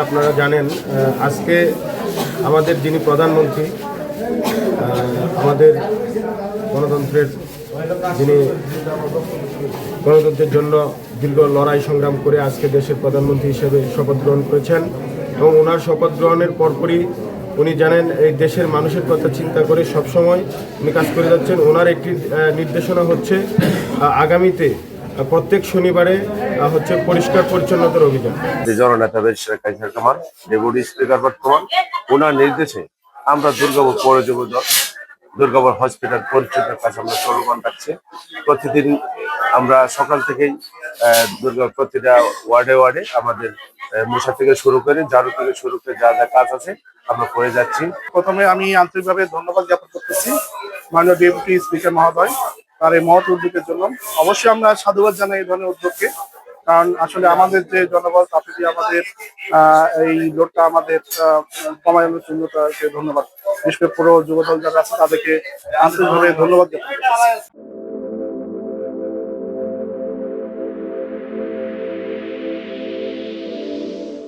আপনারা জানেন আজকে আমাদের যিনি প্রধানমন্ত্রী আমাদের গণতন্ত্রের যিনি গণতন্ত্রের জন্য দীর্ঘ লড়াই সংগ্রাম করে আজকে দেশের প্রধানমন্ত্রী হিসেবে শপথ গ্রহণ করেছেন এবং ওনার শপথ গ্রহণের পরপরই উনি জানেন এই দেশের মানুষের কথা চিন্তা করে সবসময় উনি কাজ করে যাচ্ছেন। ওনার একটি নির্দেশনা হচ্ছে আগামীতে প্রত্যেক শনিবারে হচ্ছে পরিষ্কার পরিচ্ছন্নতার অভিযান। জননেতা শেখ হাসিনা রহমান ডেপুটি স্পিকার বর্তমান ওনার নির্দেশে আমরা দুর্গাপুর পৌর যুব দল দুর্গাপুর হসপিটাল পরিচ্ছন্নতার কাছে আমরা চলমান থাকছি। প্রতিদিন আমরা সকাল থেকেই দুর্গাপুর প্রতিটা ওয়ার্ডে ওয়ার্ডে আমাদের মশা থেকে শুরু করে ঝাড়ু থেকে শুরু করে যা যা কাজ আছে আমরা করে যাচ্ছি। প্রথমে আমি আন্তরিকভাবে ধন্যবাদ জ্ঞাপন করতেছি মাননীয় ডেপুটি স্পিকার মহোদয় তার এই মহৎ উদ্যোগের জন্য। অবশ্যই আমরা সাধুবাদ জানাই এই ধরনের উদ্যোগকে, কারণ আসলে আমাদের যে জনবল তাতে যে আমাদের এই লোডটা আমাদের কমানোর জন্য তাকে ধন্যবাদ। বিশেষ করে পুরো যুবদল যারা আছে তাদেরকে আন্তরিকভাবে ধন্যবাদ জ্ঞাপন করতেছি।